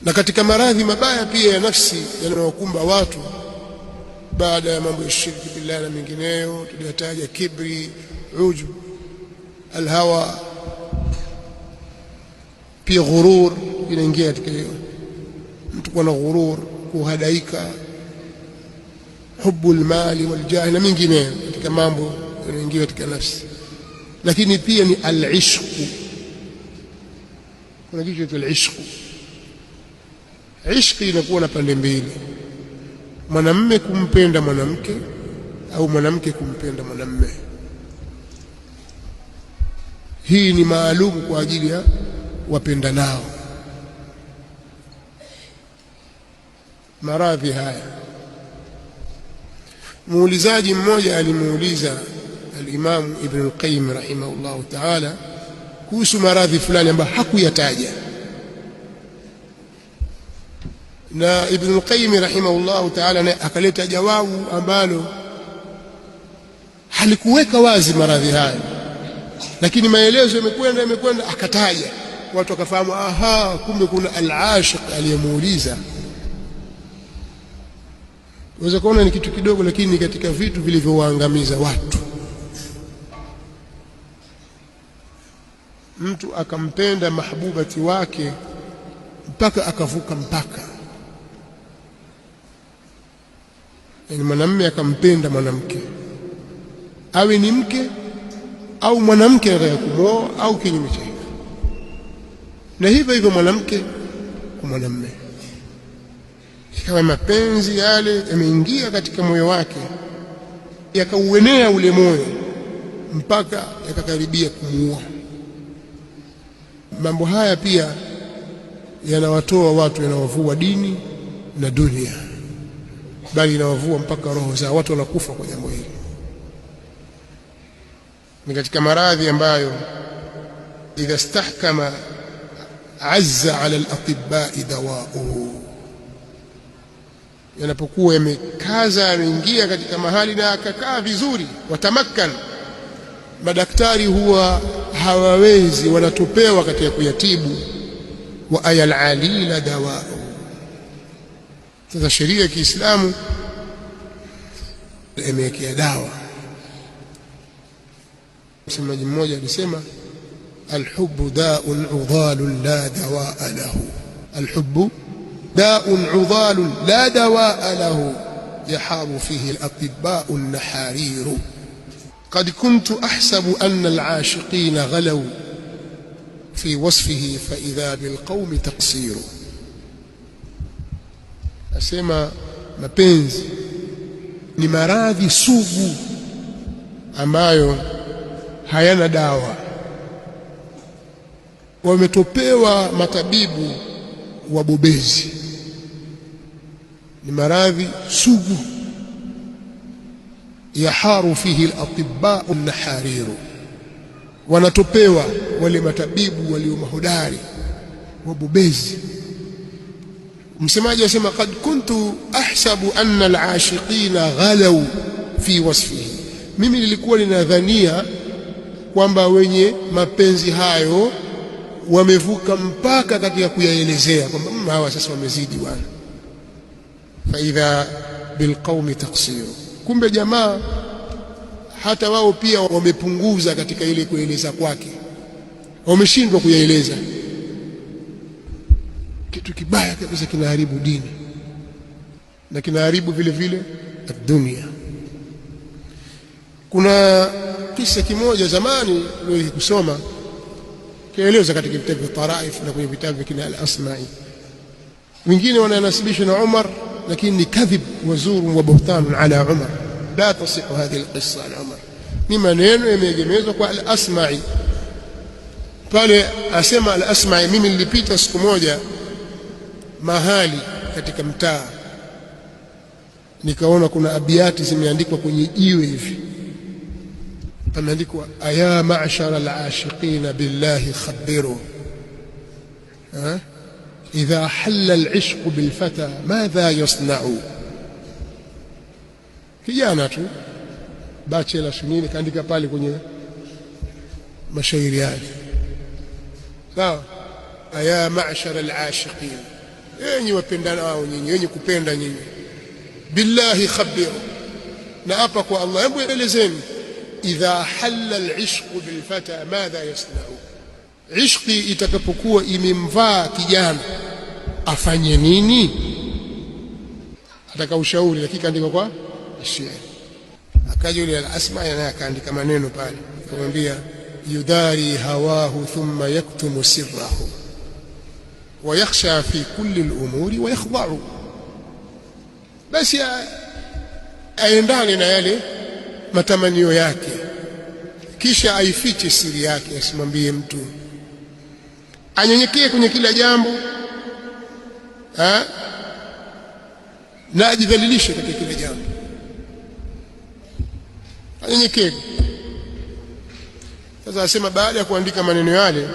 Na katika maradhi mabaya pia ya nafsi yanayokumba watu baada ya mambo ya shirki billah na mengineyo tuliyataja, kibri, ujub, alhawa, pia ghurur inaingia katika hiyo. Mtu kuwa na ghurur, kuhadaika, hubu almali waljahi na mengineyo katika mambo yanayoingia katika nafsi. Lakini pia ni alishqu. Kuna kitu cha alishqu. Ishqi inakuwa na pande mbili, mwanamume kumpenda mwanamke au mwanamke kumpenda mwanamume. Hii ni maalum kwa ajili ya wapendanao. Maradhi haya, muulizaji mmoja alimuuliza al-Imam Ibn al-Qayyim rahimahullahu ta'ala kuhusu maradhi fulani ambayo hakuyataja, na Ibn al-Qayyim rahimahullahu ta'ala akaleta jawabu ambalo halikuweka wazi maradhi hayo, lakini maelezo yamekwenda akataja, watu wakafahamu, aha, kumbe kuna al-ashiq aliyemuuliza. Unaweza kuona ni kitu kidogo, lakini ni katika vitu vilivyowaangamiza watu. Mtu akampenda mahbubati wake mpaka akavuka mpaka, yani mwanamume akampenda mwanamke, awe ni mke au mwanamke anataka kumwoa au kinyume cha hivyo, na hivyo hivyo mwanamke kwa mwanamume. Ikawa mapenzi yale yameingia katika moyo wake, yakauenea ule moyo mpaka yakakaribia kumuua. Mambo haya pia yanawatoa watu, yanawavua dini na dunia, bali inawavua mpaka roho zao. Watu wanakufa kwa jambo hili. Ni katika maradhi ambayo idha stahkama azza ala al-atibba'i dawa'uhu, yanapokuwa yamekaza, yameingia katika mahali na akakaa vizuri, watamakkan, madaktari huwa hawawezi, wanatopewa katika kuyatibu. Wa ayal alila dawa'u. Sasa sheria ya Kiislamu imewekea dawa. Msemaji mmoja alisema, alhubbu da'un udhalun la dawa'a lahu. Alhubbu da'un udhalun la dawa'a lahu yahabu fihi al-atibba'u an-nahariru. قد كنت أحسب أن العاشقين غلوا في وصفه فإذا بالقوم تقصير. أسمى mapenzi ni maradhi sugu ambayo hayana dawa. Wametopewa matabibu wabobezi, ni maradhi sugu. Yaharu fihi al-atibba'u an-nahariru, wanatopewa wale matabibu walio mahodari wabobezi. Msemaji asema, qad kuntu ahsabu anna al-ashiqina ghalaw fi wasfihi, mimi nilikuwa ninadhania kwamba wenye mapenzi hayo wamevuka mpaka katika kuyaelezea, kwamba hawa sasa wamezidi bwana. Fa idha bilqaumi taqsiru, kumbe jamaa hata wao pia wamepunguza katika ile kueleza kwake, wameshindwa kuyaeleza. Kitu kibaya kabisa, kinaharibu dini na kinaharibu vile vile dunia. Kuna kisa kimoja zamani niliwahi kusoma, kieleza katika vitabu vya Taraif na kwenye vitabu vya al-Asma'i. Wengine wananasibisha na Umar, lakini ni kadhib wa zuru wa buhtan ala Umar. La tasihu hadhihi alqissa ala Umar, ni maneno yameegemezwa kwa al-Asma'i. Pale asema al-Asma'i, mimi nilipita siku moja mahali katika mtaa, nikaona kuna abiyati zimeandikwa kwenye jiwe hivi, pameandikwa, aya ma'shara al-ashiqina billahi khabiru idha halla al-ishq bil-fata madha yasna'u. Kijana tu bachelor shuleni kaandika pale kwenye mashairi yake, sawa, aya ma'shara al-ashiqin, enyi wapendanao nyinyi, enyi kupenda nyinyi, billahi khabiru, na hapa kwa Allah, hebu elezeni, idha halla al-ishqu bilfata madha yasna'u, ishqi itakapokuwa imemvaa kijana afanye nini? Ataka ushauri, lakini kaandika kwa shairi. Akaja yule al-Asma'i naye akaandika maneno pale, akamwambia yudari hawahu thumma yaktumu sirrahu wa yakhsha fi kulli al-umuri wa yakhda'u, basi aendane na yale matamanio yake, kisha aifiche siri yake, asimwambie mtu, anyenyekee kwenye kila jambo na ajidhalilishe katika kila jambo, anyenyekee. Sasa asema baada ya kuandika maneno yale,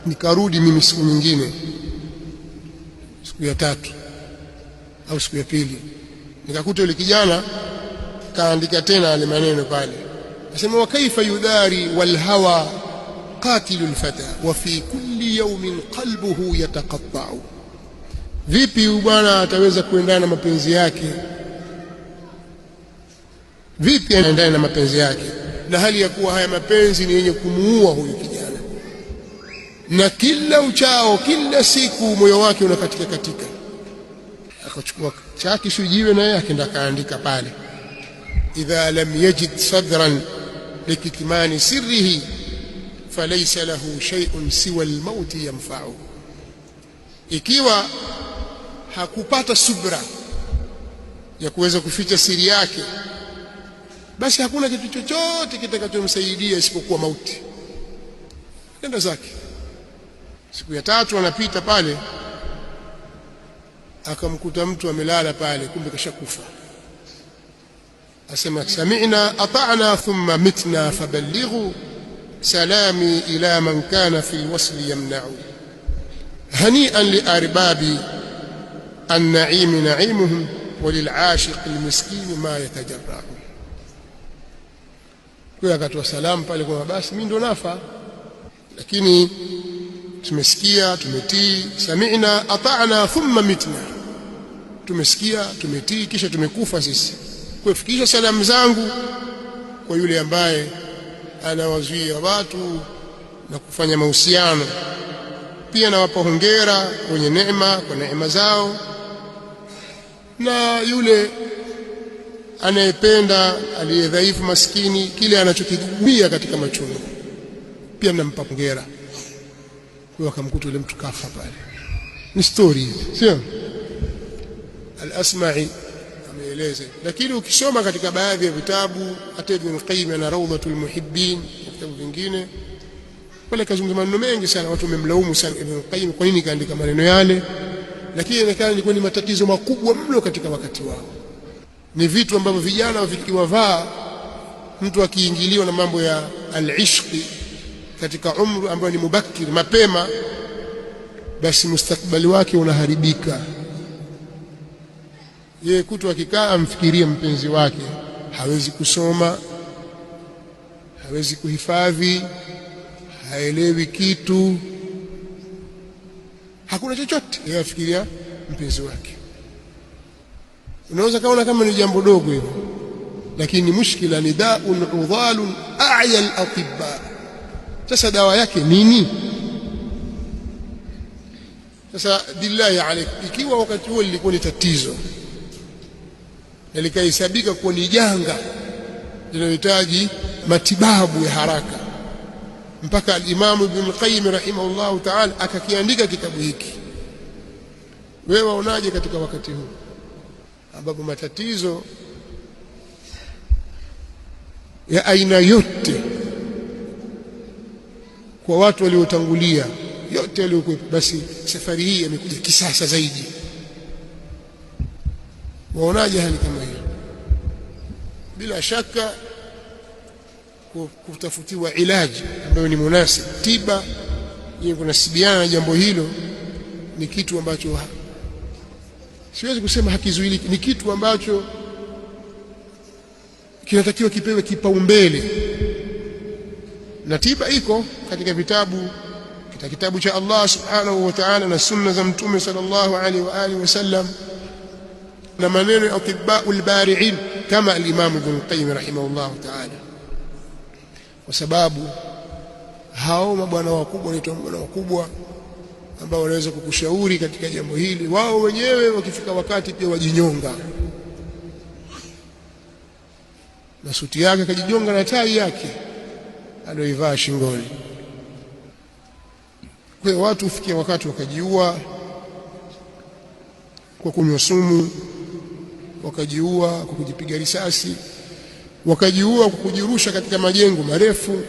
nikarudi mimi siku nyingine, siku ya tatu au siku ya pili, nikakuta yule kijana kaandika tena yale maneno pale. Asema wa kaifa yudari wal hawa qatilu al-fata wa fi kulli yawmin qalbuhu yataqatta'u, vipi bwana ataweza kuendana na mapenzi yake? Vipi anaendana na mapenzi yake na hali ya kuwa haya mapenzi ni yenye kumuua huyu kijana, na kila uchao, kila siku moyo wake unakatika katika. Akachukua chaki sujiwe naye akaenda kaandika pale, idha lam yajid sadran likitmani sirrihi falaysa lahu shay'un siwa al-maut yanfa'u, ikiwa hakupata subra ya kuweza kuficha siri yake, basi hakuna kitu chochote kitakachomsaidia isipokuwa mauti. Nenda zake. Siku ya tatu anapita pale, akamkuta mtu amelala pale, kumbe kashakufa. Asema sami'na ata'na thumma mitna faballighu salami ila man kana fi alwasl yamna'u, hani'an li arbabi an-na'im na'imuhum wa lil'ashiq al-miskin ma yatajarra'u. Kwa akatoa salamu pale kwa basi mimi ndo nafa, lakini tumesikia, tumetii. Sami'na ata'na thumma mitna, tumesikia, tumetii, kisha tumekufa sisi. Kwa fikisha salamu zangu kwa yule ambaye anawazuia watu na kufanya mahusiano, pia nawapa hongera wenye neema kwa neema zao, na yule anayependa aliyedhaifu maskini kile anachokigumia katika machungu pia nampa hongera. Kwa akamkuta yule mtu kafa pale. Ni story, sio? Al-Asma'i ameeleza, lakini ukisoma katika baadhi ya vitabu, hata Ibn Qayyim na Rawdatul Muhibbin, vitabu vingine pale kazungumza maneno mengi sana. Watu wamemlaumu sana Ibn Qayyim kwa nini kaandika maneno yale, lakini inaonekana ilikuwa ni matatizo makubwa mno katika wakati wao. Ni vitu ambavyo vijana vikiwavaa, mtu akiingiliwa na mambo ya al-ishqi katika umri ambao ni mubakir, mapema, basi mustakbali wake unaharibika. Yeye kutu akikaa amfikirie mpenzi wake, hawezi kusoma, hawezi kuhifadhi, haelewi kitu, hakuna chochote, yeye afikiria mpenzi wake. Unaweza kaona kama ni jambo dogo hivyo, lakini mushkila ni da'un udhalun a'ya al-atibba. Sasa dawa yake nini? Sasa billahi alayk, ikiwa wakati huo lilikuwa ni tatizo na likahesabika kuwa ni janga linalohitaji matibabu ya haraka, mpaka al-Imam Ibn Qayyim rahimahullah ta'ala akakiandika kitabu hiki, wewe waonaje katika wakati huu ambapo matatizo ya aina yote kwa watu waliotangulia yote waliokuwa, basi safari hii imekuja kisasa zaidi? Waonaje hali kama hiyo? Bila shaka kutafutiwa ilaji ambayo ni munasib, tiba yenye kunasibiana na jambo hilo, ni kitu ambacho siwezi kusema hakizuiliki, ni kitu ambacho kinatakiwa kipewe kipaumbele, na tiba iko katika vitabu katika kitabu cha Allah subhanahu wa ta'ala na sunna za mtume sallallahu alaihi wa alihi wasallam na maneno ya atibbaul bari'in kama al-Imam Ibn Qayyim rahimahullah ta'ala, kwa sababu hao mabwana wakubwa wanaitwa mabwana wakubwa ambao wanaweza kukushauri katika jambo hili, wao wenyewe wakifika wakati pia wajinyonga na suti yake, akajijonga na tai yake aliyoivaa shingoni. Kwa hiyo watu hufikia wakati wakajiua kwa kunywa sumu, wakajiua kwa kujipiga risasi, wakajiua kwa kujirusha katika majengo marefu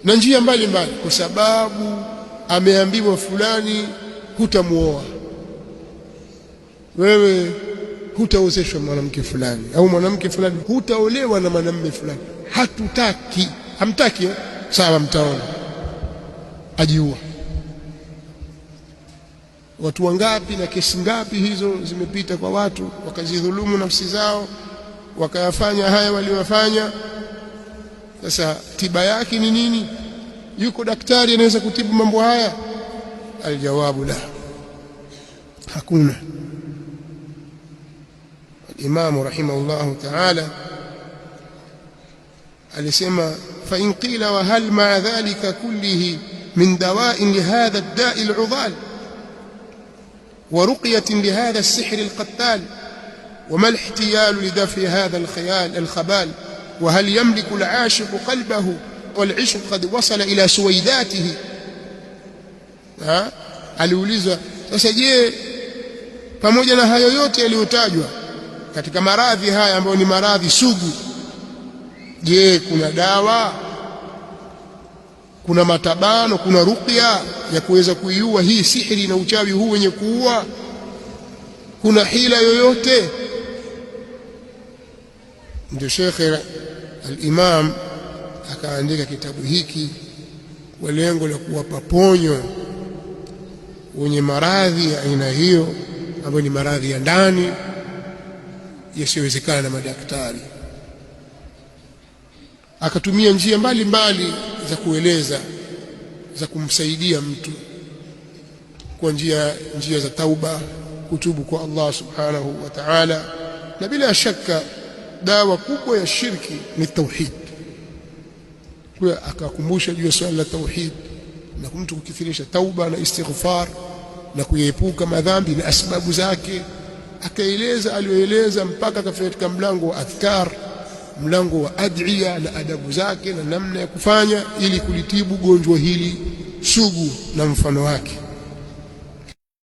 na njia mbalimbali, kwa sababu ameambiwa fulani hutamuoa wewe, hutaozeshwa mwanamke fulani, au mwanamke fulani hutaolewa na mwanamume fulani, hatutaki, hamtaki. Sawa, mtaona. Ajiua. Watu wangapi na kesi ngapi hizo zimepita kwa watu, wakazidhulumu nafsi zao, wakayafanya haya waliowafanya. Sasa tiba yake ni nini? Yuko daktari anaweza kutibu mambo haya? Aljawabu la, hakuna. Imamu rahimahullahu ta'ala alisema, fa in qila wa hal ma'a dhalika kullihi min dawa'in li hadha ad-da'i al-'udhal wa ruqyatin li hadha as-sihr al-qattal wa ma al-ihtiyal li daf'i hadha al-khayal al-khabal wa hal yamliku al-'ashiq qalbahu wal-'ishq qad wasala ila suwaydatihi. Aliulizwa, sasa je, pamoja na hayo yote yaliyotajwa katika maradhi haya ambayo ni maradhi sugu, je, kuna dawa, kuna matabano, kuna ruqya ya kuweza kuiua hii sihiri na uchawi huu wenye kuua? Kuna hila yoyote? Ndio Sheikh al-Imam akaandika kitabu hiki kwa lengo la kuwapa ponyo wenye maradhi ya aina hiyo, ambayo ni maradhi ya ndani yasiyowezekana na madaktari. Akatumia njia mbalimbali za kueleza, za kumsaidia mtu kwa njia za tauba, kutubu kwa Allah subhanahu wa ta'ala. Na bila shaka dawa kubwa ya shirki ni tauhid. Kwa akakumbusha juu ya swala la tauhid na mtu kukithirisha tauba na istighfar na kuepuka madhambi na asbabu zake. Akaeleza aliyoeleza mpaka akafika katika mlango wa adhkar, mlango wa ad'iya na adabu zake na namna ya kufanya ili kulitibu gonjwa hili sugu na mfano wake.